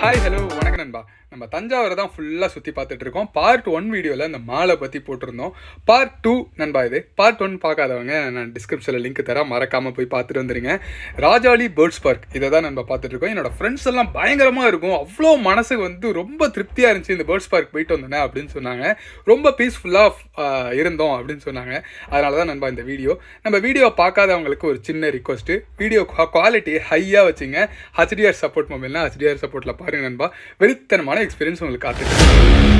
Hi hello வணக்கம் நண்பா. நம்ம தஞ்சாவூரை தான் ஃபுல்லாக சுற்றி பார்த்துட்டு இருக்கோம். பார்ட் 1 வீடியோவில் இந்த மாலை பற்றி போட்டிருந்தோம். பார்ட் 2 நண்பா இது. பார்ட் 1 பார்க்காதவங்க நான் டிஸ்கிரிப்ஷனில் லிங்க் தரேன், மறக்காமல் போய் பார்த்துட்டு வந்துடுங்க. ராஜாளி பேர்ட்ஸ் பார்க் இதை தான் நம்ம பார்த்துட்டு இருக்கோம். என்னோட ஃப்ரெண்ட்ஸ் எல்லாம் பயங்கரமாக இருக்கும், அவ்வளோ மனசுக்கு வந்து ரொம்ப திருப்தியாக இருந்துச்சு இந்த பேர்ட்ஸ் பார்க் போயிட்டு வந்தேன் அப்படின்னு சொன்னாங்க. ரொம்ப பீஸ்ஃபுல்லாக இருந்தோம் அப்படின்னு சொன்னாங்க. அதனால தான் நண்பா இந்த வீடியோ. நம்ம வீடியோ பார்க்காதவங்களுக்கு ஒரு சின்ன ரிக்வஸ்ட்டு, வீடியோ குவாலிட்டி ஹையாக வச்சுங்க. ஹெச்டிஆர் சப்போர்ட் மொபைல்னா ஹெச்டிஆர் சப்போர்ட்டில் பாருங்க நண்பா. வெறித்தனமான எக்ஸ்பீரியன்ஸ் உங்களுக்கு காத்துட்டு.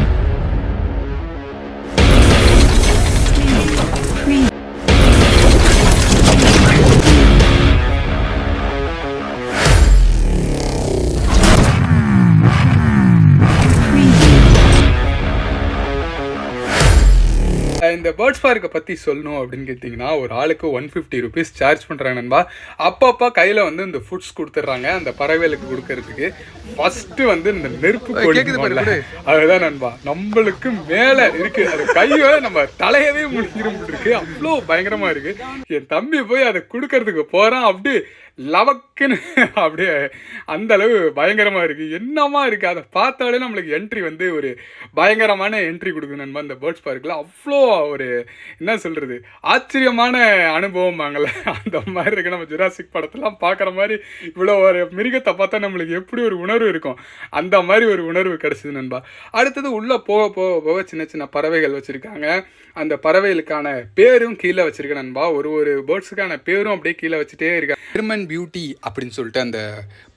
இந்த பேர்ட்ஸ் பார்க்கை பற்றி சொல்லணும் அப்படின்னு கேட்டிங்கன்னா, ஒரு ஆளுக்கு 150 ருபீஸ் சார்ஜ் பண்ணுறாங்க நண்பா. அப்பப்போ கையில் வந்து இந்த ஃபுட்ஸ் கொடுத்துட்றாங்க அந்த பறவைகளுக்கு கொடுக்கறதுக்கு. ஃபஸ்ட்டு வந்து இந்த நெருப்பு கோழி, அதுதான் நண்பா நம்மளுக்கு மேலே இருக்குது. அது கையை நம்ம தலையவே முடிஞ்சிரும் இருக்கு, அவ்வளோ பயங்கரமாக இருக்குது. என் தம்பி போய் அதை கொடுக்கறதுக்கு போகிறான், அப்படி லவக்குன்னு அப்படியே அந்த அளவு பயங்கரமாக இருக்குது. என்னமா இருக்குது, அதை பார்த்தாலே நம்மளுக்கு என்ட்ரி வந்து ஒரு பயங்கரமான என்ட்ரி கொடுக்குது நண்பா. இந்த பேர்ட்ஸ் பார்க்கில் அவ்வளோ ஒரு என்ன சொல்கிறது ஆச்சரியமான அனுபவம் வாங்கல, அந்த மாதிரி இருக்குது. நம்ம ஜுராசிக் படத்தெல்லாம் பார்க்குற மாதிரி இவ்வளோ ஒரு மிருகத்தை பார்த்தா நம்மளுக்கு எப்படி ஒரு உணர்வு இருக்கும், அந்த மாதிரி ஒரு உணர்வு கிடச்சிது நண்பா. அடுத்தது உள்ளே போக போக போக சின்ன சின்ன பறவைகள் வச்சுருக்காங்க. அந்த பறவைகளுக்கான பேரும் கீழே வச்சுருக்கேன் நண்பா. ஒரு ஒரு பேர்ட்ஸுக்கான பேரும் அப்படியே கீழே வச்சுட்டே இருக்கேன். ஜெர்மன் பியூட்டி அப்படின்னு சொல்லிட்டு அந்த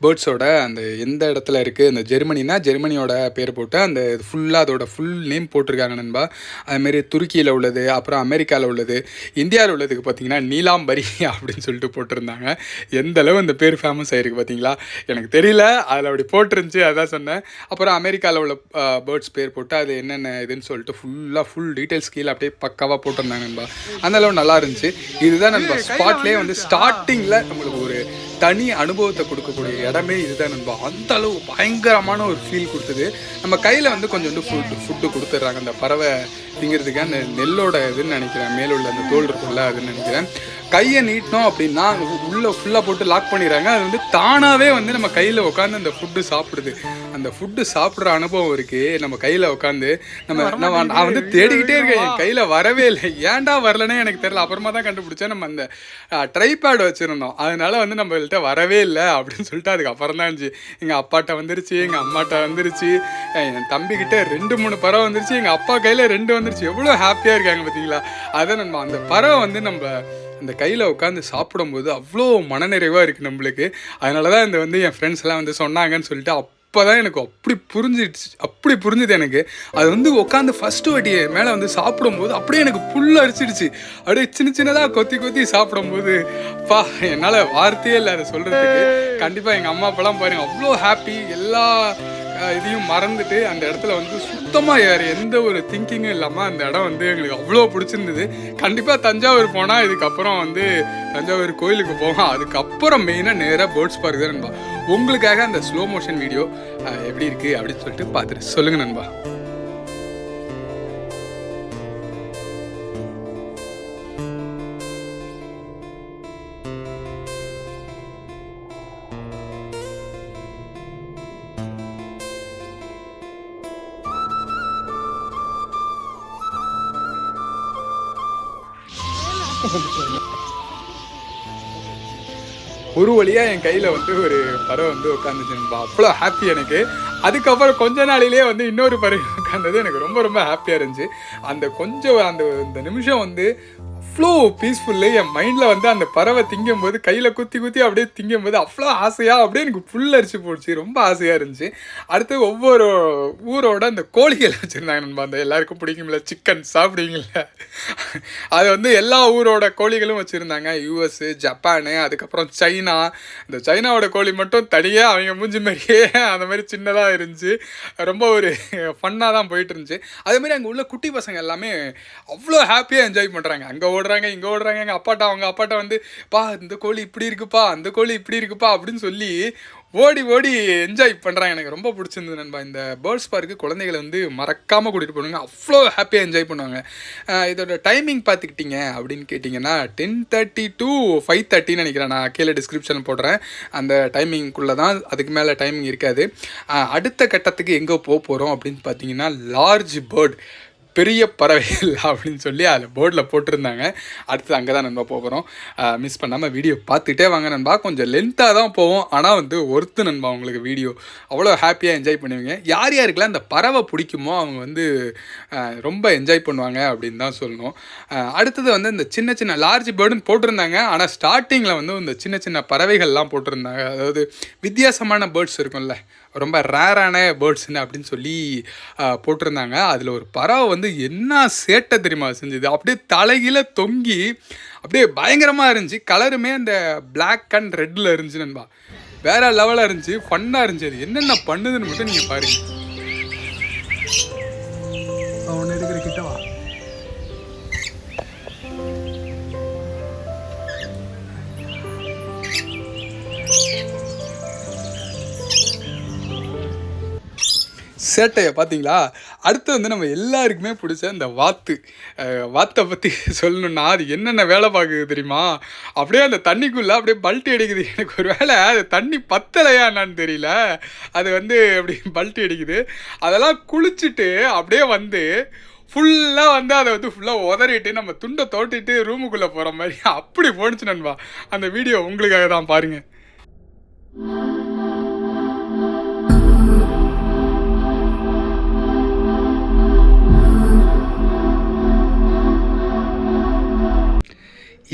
பேர்ட்ஸோட அந்த எந்த இடத்துல இருக்குது, அந்த ஜெர்மனினா ஜெர்மனியோட பேர் போட்டு அந்த ஃபுல்லாக அதோட ஃபுல் நேம் போட்டிருக்காங்க நண்பா. அதுமாரி துருக்கியில் உள்ளது, அப்புறம் அமெரிக்காவில் உள்ளது, இந்தியாவில் உள்ளதுக்கு பார்த்தீங்கன்னா நீலாம்பரி அப்படின்னு சொல்லிட்டு போட்டிருந்தாங்க. எந்த அளவு அந்த பேர் ஃபேமஸ் ஆகிருக்கு பார்த்தீங்களா, எனக்கு தெரியல, அதில் அப்படி போட்டிருந்துச்சு, அதான் சொன்னேன். அப்புறம் அமெரிக்காவில் உள்ள பேர்ட்ஸ் பேர் போட்டு அது என்னென்ன இதுன்னு சொல்லிட்டு ஃபுல் டீட்டெயில்ஸ் கீழே அப்படியே பக்காவாக போட்டிருந்தாங்க நண்பா. அந்த அளவு நல்லா இருந்துச்சு. இதுதான் நண்பா ஸ்பாட்லேயே வந்து ஸ்டார்டிங்கில் நம்மளுக்கு ஒரு தனி அனுபவத்தை கொடுக்கக்கூடிய இடமே இதுதான் நண்பா. அந்த அளவு பயங்கரமான ஒரு ஃபீல் கொடுத்தது. நம்ம கையில் வந்து கொஞ்சம் ஃபுட்டு கொடுத்துட்றாங்க அந்த பறவை திங்கிறதுக்கு. அந்த நெல்லோட இதுன்னு நினைக்கிறேன், மேலுள்ள அந்த தோல் இருக்குல்ல அதுன்னு நினைக்கிறேன். கையை நீட்டினோம் அப்படின்னா உள்ளே ஃபுல்லாக போட்டு லாக் பண்ணிடுறாங்க. அது வந்து தானாகவே வந்து நம்ம கையில் உட்காந்து அந்த ஃபுட்டு சாப்பிடுது. அந்த ஃபுட்டு சாப்பிட்ற அனுபவம் இருக்குது. நம்ம கையில் உட்காந்து நான் வந்து தேடிக்கிட்டே இருக்கேன், என் கையில் வரவே இல்லை. ஏன்டா வரலன்னே எனக்கு தெரியல. அப்புறமா தான் கண்டுபிடிச்சேன், நம்ம அந்த ட்ரைபேட் வச்சுருந்தோம், அதனால வந்து நம்மள்கிட்ட வரவே இல்லை அப்படின்னு சொல்லிட்டு அதுக்கப்புறம் தான் இருந்துச்சு. எங்கள் அப்பாட்ட வந்துருச்சு, எங்கள் அம்மாட்ட வந்துருச்சு, என் தம்பிக்கிட்ட 2-3 பறவை வந்துருச்சு, எங்கள் அப்பா கையில் 2 வந்துருச்சு. எவ்வளோ ஹாப்பியாக இருக்காங்க பார்த்தீங்களா. அதான் நம்ம அந்த பறவை வந்து நம்ம அந்த கையில் உட்காந்து சாப்பிடும்போது அவ்வளோ மனநிறைவாக இருக்குது நம்மளுக்கு. அதனால தான் இந்த வந்து என் ஃப்ரெண்ட்ஸ் எல்லாம் வந்து சொன்னாங்கன்னு சொல்லிட்டு அப்போ தான் எனக்கு அப்படி புரிஞ்சுது எனக்கு. அது வந்து உட்காந்து ஃபஸ்ட்டு வாட்டி மேலே வந்து சாப்பிடும்போது அப்படியே எனக்கு புல் அரிச்சிடுச்சு. அப்படியே சின்னதாக கொத்தி சாப்பிடும்போது அப்பா என்னால் வார்த்தையே இல்லை அதை சொல்கிறதுக்கு. கண்டிப்பாக எங்கள் அம்மா அப்பெல்லாம் பாருங்கள் அவ்வளோ ஹாப்பி. எல்லா இதையும் மறந்துட்டு அந்த இடத்துல வந்து சுத்தமாக வேறு எந்த ஒரு திங்கிங்கும் இல்லாமல் அந்த இடம் வந்து எங்களுக்கு அவ்வளோ பிடிச்சிருந்தது. கண்டிப்பாக தஞ்சாவூர் போனால் இதுக்கப்புறம் வந்து தஞ்சாவூர் கோயிலுக்கு போவோம். அதுக்கப்புறம் மெயினாக நேராக பேர்ட்ஸ் பார்க் தான் நண்பா. உங்களுக்காக அந்த ஸ்லோ மோஷன் வீடியோ எப்படி இருக்குது அப்படின்னு சொல்லிட்டு பார்த்துட்டு சொல்லுங்கள் நண்பா. ஒரு வழியாக என் கையில் வந்து ஒரு பறவை வந்து உட்காந்துச்சுன்பா. அவ்வளோ ஹாப்பி எனக்கு. அதுக்கப்புறம் கொஞ்ச நாளிலே வந்து இன்னொரு பறவை உட்காந்தது எனக்கு ரொம்ப ஹாப்பியாக இருந்துச்சு. அந்த நிமிஷம் வந்து அவ்வளோ பீஸ்ஃபுல்லு. என் மைண்டில் வந்து அந்த பறவை திங்கும்போது கையில் குத்தி அப்படியே திங்கும்போது அவ்வளோ ஆசையாக அப்படியே எனக்கு புல்லரிச்சு போச்சு. ரொம்ப ஆசையாக இருந்துச்சு. அடுத்து ஒவ்வொரு ஊரோட அந்த கோழிகள் வச்சுருந்தாங்க நண்பா. அந்த எல்லாருக்கும் பிடிக்கும்ல, சிக்கன் சாப்பிடுவீங்கள, அது வந்து எல்லா ஊரோட கோழிகளும் வச்சுருந்தாங்க. யூஎஸ்ஸு, ஜப்பானு, அதுக்கப்புறம் சைனா. இந்த சைனாவோட கோழி மட்டும் தனியாக அவங்க மூஞ்சி மாதிரியே அந்த மாதிரி சின்னதாக இருந்துச்சு. ரொம்ப ஒரு ஃபன்னாக தான் போயிட்டு இருந்துச்சு. அதேமாதிரி அங்கே உள்ள குட்டி பசங்க எல்லாமே அவ்வளோ ஹாப்பியாக என்ஜாய் பண்ணுறாங்க. அங்கே ஓடுறாங்க, இங்கே ஓடுறாங்க. அவங்க அப்பாட்ட வந்து பா இந்த கோழி இப்படி இருக்குப்பா, அந்த கோழி இப்படி இருக்குப்பா அப்படின்னு சொல்லி ஓடி ஓடி என்ஜாய் பண்ணுறாங்க. எனக்கு ரொம்ப பிடிச்சிருந்தது நண்பா. இந்த பேர்ட்ஸ் பார்க்கு குழந்தைகளை வந்து மறக்காமல் கூட்டிகிட்டு போனாங்க. அவ்வளோ ஹாப்பியாக என்ஜாய் பண்ணுவாங்க. இதோட டைமிங் பார்த்துக்கிட்டிங்க அப்படின்னு கேட்டிங்கன்னா 10:30 to 5:30 நினைக்கிறேன். நான் கீழே டிஸ்கிரிப்ஷனில் போடுறேன். அந்த டைமிங்குள்ளே தான், அதுக்கு மேலே டைமிங் இருக்காது. அடுத்த கட்டத்துக்கு எங்கே போகிறோம் அப்படின்னு பார்த்தீங்கன்னா லார்ஜ் பேர்ட், பெரிய பறவைகள் அப்படின்னு சொல்லி அதில் போர்டில் போட்டிருந்தாங்க. அடுத்து அங்கே தான் நண்பா போகிறோம். மிஸ் பண்ணாமல் வீடியோ பார்த்துட்டே வாங்க நண்பா. கொஞ்சம் லென்த்தாக தான் போவோம், ஆனால் வந்து ஒர்த்து நண்பா. உங்களுக்கு வீடியோ அவ்வளோ ஹாப்பியாக என்ஜாய் பண்ணுவீங்க. யார் யாருக்கெல்லாம் இந்த பறவை பிடிக்குமோ அவங்க வந்து ரொம்ப என்ஜாய் பண்ணுவாங்க அப்படின்னு தான் சொல்லணும். அடுத்தது வந்து இந்த சின்ன சின்ன லார்ஜ் பேர்டுன்னு போட்டிருந்தாங்க. ஆனால் ஸ்டார்டிங்கில் வந்து இந்த சின்ன சின்ன பறவைகள்லாம் போட்டிருந்தாங்க. அதாவது வித்தியாசமான பேர்ட்ஸ் இருக்கும்ல, ரொம்ப ரேரான பேர்ட்ஸ்ன்னு அப்படின்னு சொல்லி போட்டிருந்தாங்க. அதில் ஒரு பறவை வந்து என்ன சேட்டை தெரியுமா செஞ்சது, அப்படியே தலைகீழ தொங்கி அப்படியே பயங்கரமாக இருந்துச்சு. கலருமே அந்த பிளாக் அண்ட் ரெட்டில் இருந்துச்சு நண்பா. வேற லெவலாக இருந்துச்சு, ஃபன்னாக இருந்துச்சு. அது என்னென்ன பண்ணுதுன்னு மட்டும் நீங்கள் பாருங்க. அவனை எடுக்கிற கிட்டவா சேட்டையை பார்த்தீங்களா? அடுத்து வந்து நம்ம எல்லாருக்குமே பிடிச்ச இந்த வாத்தை பற்றி சொல்லணுன்னா அது என்னென்ன வேலை பார்க்குது தெரியுமா? அப்படியே அந்த தண்ணிக்குள்ளே அப்படியே பல்ட்டி அடிக்குது. எனக்கு ஒரு வேளை அது தண்ணி பத்தலையா என்னான்னு தெரியல, அது வந்து அப்படி பல்ட்டி அடிக்குது. அதெல்லாம் குளிச்சுட்டு அப்படியே வந்து ஃபுல்லாக வந்து அதை வந்து ஃபுல்லாக உதறிட்டு நம்ம துண்டை தோட்டிட்டு ரூமுக்குள்ளே போகிற மாதிரி அப்படி போணுச்சு நண்பா. அந்த வீடியோ உங்களுக்காக தான், பாருங்கள்.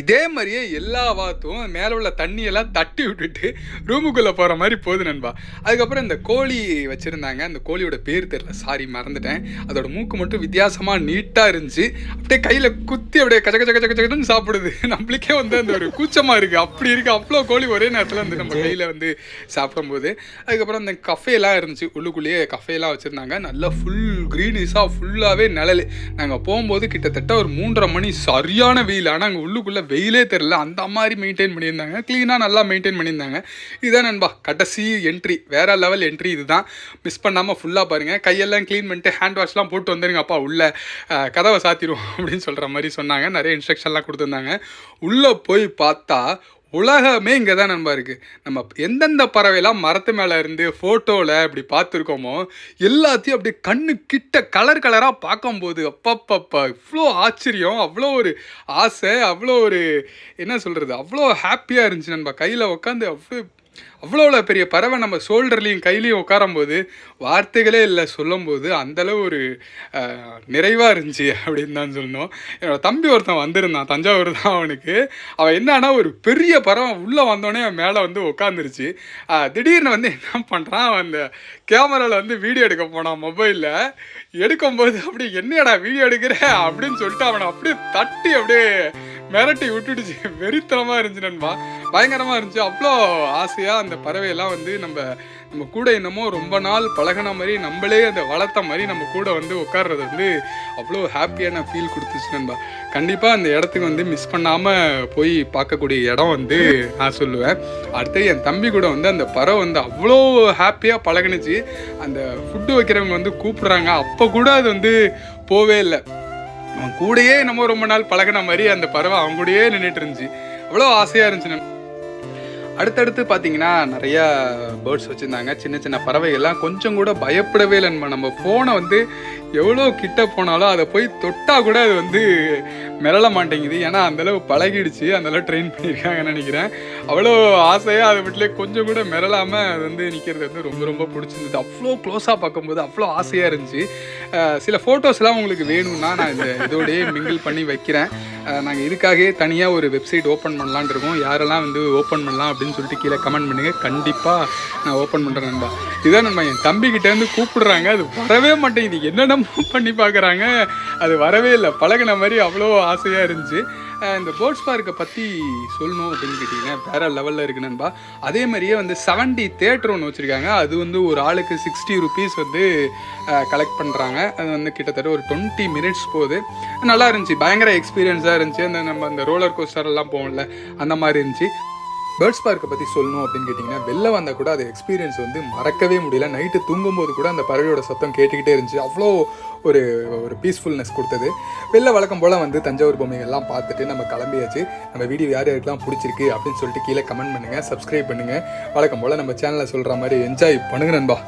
இதே மாதிரியே எல்லா வாத்தும் மேலே உள்ள தண்ணியெல்லாம் தட்டி விட்டுட்டு ரூமுக்குள்ளே போகிற மாதிரி போகுது நண்பா. அதுக்கப்புறம் இந்த கோழி வச்சுருந்தாங்க. அந்த கோழியோட பேர் தெரில, சாரி மறந்துட்டேன். அதோட மூக்கு மட்டும் வித்தியாசமாக நீட்டாக இருந்துச்சு. அப்படியே கையில் குத்தி அப்படியே கச்ச கச்ச கச்ச கச்சன்னு சாப்பிடுது. நம்மளுக்கே வந்து அந்த ஒரு கூச்சமாக இருக்குது, அப்படி இருக்குது. அவ்வளோ கோழி ஒரே நேரத்தில் வந்து நம்ம கையில் வந்து சாப்பிடும்போது. அதுக்கப்புறம் அந்த கஃபேலாம் இருந்துச்சு, உள்ளுக்குள்ளேயே கஃபேலாம் வச்சுருந்தாங்க. நல்லா ஃபுல் க்ரீனிஷாக ஃபுல்லாகவே நிழல். நாங்கள் போகும்போது கிட்டத்தட்ட ஒரு 3:30 மணி, சரியான வெயில். ஆனால் அங்கே உள்ளுக்குள்ளே வெயிலே தெரில, அந்த மாதிரி மெயின்டைன் பண்ணியிருந்தாங்க. க்ளீனாக நல்லா மெயின்டைன் பண்ணியிருந்தாங்க. இதுதான் நண்பா கடைசி என்ட்ரி, வேற லெவல் என்ட்ரி. இதுதான், மிஸ் பண்ணாமல் ஃபுல்லாக பாருங்கள். கையெல்லாம் க்ளீன் பண்ணிட்டு ஹேண்ட் வாஷ்லாம் போட்டு வந்துடுங்க அப்பா, உள்ளே கதவை சாத்திடுவோம் அப்படின்னு சொல்கிற மாதிரி சொன்னாங்க. நிறைய இன்ஸ்ட்ரக்ஷன்லாம் கொடுத்துருந்தாங்க. உள்ளே போய் பார்த்தா உலகமே இங்கே தான் நண்பா இருக்குது. நம்ம எந்தெந்த பறவைலாம் மரத்து மேலே இருந்து ஃபோட்டோவில் இப்படி பார்த்துருக்கோமோ எல்லாத்தையும் அப்படியே கண்ணு கிட்ட கலர் கலராக பார்க்கும்போது அப்பப்பப்பா இவ்வளோ ஆச்சரியம், அவ்வளோ ஒரு ஆசை, அவ்வளோ ஒரு என்ன சொல்கிறது, அவ்வளோ ஹாப்பியாக இருந்துச்சு நண்பா. கையில் உட்காந்து அவ்வளோ பெரிய பறவை நம்ம ஷோல்டர்லேயும் கையிலையும் உட்காரும்போது வார்த்தைகளே இல்லை சொல்லும்போது, அந்தளவு ஒரு நிறைவாக இருந்துச்சு அப்படின்னு தான் சொல்லணும். என்னோடய தம்பி ஒருத்தன் வந்திருந்தான், தஞ்சாவூர் தான் அவனுக்கு. அவன் என்னன்னா ஒரு பெரிய பறவை உள்ளே வந்தோடனே அவன் மேலே வந்து உட்காந்துருச்சு. திடீர்னு வந்து என்ன பண்ணுறான், அவன் அந்த கேமராவில் வந்து வீடியோ எடுக்க போனான். மொபைலில் எடுக்கும்போது அப்படி என்னடா வீடியோ எடுக்கிற அப்படின்னு சொல்லிட்டு அவனை அப்படியே தட்டி அப்படியே மிரட்டி விட்டுடுச்சு. வெறித்தனமாக இருந்துச்சு நண்பா, பயங்கரமாக இருந்துச்சு. அவ்வளோ ஆசையாக அந்த பறவையெல்லாம் வந்து நம்ம கூட என்னமோ ரொம்ப நாள் பழகின மாதிரி, நம்மளே அந்த வளர்த்த மாதிரி நம்ம கூட வந்து உட்கார்றது வந்து அவ்வளோ ஹாப்பியான ஃபீல் கொடுத்துச்சு நண்பா. கண்டிப்பாக அந்த இடத்துக்கு வந்து மிஸ் பண்ணாமல் போய் பார்க்கக்கூடிய இடம் வந்து நான் சொல்லுவேன். அடுத்து என் தம்பி கூட வந்து அந்த பறவை வந்து அவ்வளோ ஹாப்பியாக பழகினுச்சு. அந்த ஃபுட்டு வைக்கிறவங்க வந்து கூப்பிட்றாங்க, அப்போ கூட அது வந்து போவே இல்லை. அவன் கூடயே நம்ம ரொம்ப நாள் பழகின மாதிரி அந்த பறவை அவங்க கூடயே நின்றுட்டு இருந்துச்சு. அவ்வளோ ஆசையாக இருந்துச்சு. அடுத்தடுத்து பார்த்தீங்கன்னா நிறையா பேர்ட்ஸ் வச்சுருந்தாங்க. சின்ன சின்ன பறவைகள்லாம் கொஞ்சம் கூட பயப்படவே இல்லை. நம்ம ஃபோனை வந்து எவ்வளோ கிட்ட போனாலும் அதை போய் தொட்டால் கூட அது வந்து மிரள மாட்டேங்குது. ஏன்னா அந்தளவு பழகிடுச்சு, அந்தளவு ட்ரெயின் பண்ணியிருக்காங்கன்னு நினைக்கிறேன். அவ்வளோ ஆசையாக அதை வீட்டிலே கொஞ்சம் கூட மிரளாமல் அது வந்து நிற்கிறது வந்து ரொம்ப ரொம்ப பிடிச்சிருந்தது. அவ்வளோ க்ளோஸாக பார்க்கும்போது அவ்வளோ ஆசையாக இருந்துச்சு. சில ஃபோட்டோஸ்லாம் உங்களுக்கு வேணும்னா நான் இதோடையே மிங்கிள் பண்ணி வைக்கிறேன். நாங்கள் இதுக்காகவே தனியாக ஒரு வெப்சைட் ஓப்பன் பண்ணலான் இருக்கோம். யாரெல்லாம் வந்து ஓப்பன் பண்ணலாம் அப்படின்னு சொல்லிட்டு கீழே கமெண்ட் பண்ணுங்கள். கண்டிப்பாக நான் ஓப்பன் பண்ணுறேன் நண்பா. இதான் நம்ம என் தம்பிக்கிட்டேருந்து கூப்பிடுறாங்க, அது வரவே மாட்டேங்குது. என்னென்ன பண்ணி பார்க்குறாங்க, அது வரவே இல்லை. பழகின மாதிரி அவ்வளோ ஆசையாக இருந்துச்சு. இந்த பேர்ட்ஸ் பார்க்கை பற்றி சொல்லணும் அப்படின்னு கேட்டிங்கன்னா வேறு லெவலில் இருக்குது நண்பா. அதே மாதிரியே வந்து 70 தேட்டர் ஒன்று வச்சுருக்காங்க. அது வந்து ஒரு ஆளுக்கு 60 ருபீஸ் வந்து கலெக்ட் பண்ணுறாங்க. அது வந்து கிட்டத்தட்ட ஒரு 20 மினிட்ஸ் போகுது. நல்லா இருந்துச்சு, பயங்கர எக்ஸ்பீரியன்ஸாக இருந்துச்சு. நம்ம அந்த ரோலர் கோஸ்டர்லாம் போகல அந்த மாதிரி இருந்துச்சு. பேர்ட்ஸ் பார்க்கை பற்றி சொல்லணும் அப்படின்னு கேட்டிங்கன்னா வெளில வந்தால் கூட அது எக்ஸ்பீரியன்ஸ் வந்து மறக்கவே முடியல. நைட்டு தூங்கும்போது கூட அந்த பறவையோட சத்தம் கேட்டுக்கிட்டே இருந்துச்சு. அவ்வளோ ஒரு ஒரு பீஸ்ஃபுல்னஸ் கொடுத்தது. வெளில வழக்கம் போல் வந்து தஞ்சாவூர் பொம்மைகள்லாம் பார்த்துட்டு நம்ம கிளம்பியாச்சு. நம்ம வீடியோ யார் யாருக்கெல்லாம் பிடிச்சிருக்கு அப்படின்னு சொல்லிட்டு கீழே கமெண்ட் பண்ணுங்கள், சப்ஸ்கிரைப் பண்ணுங்கள். வழக்கம் போல் நம்ம சேனலில் சொல்கிற மாதிரி என்ஜாய் பண்ணுங்க நண்பா.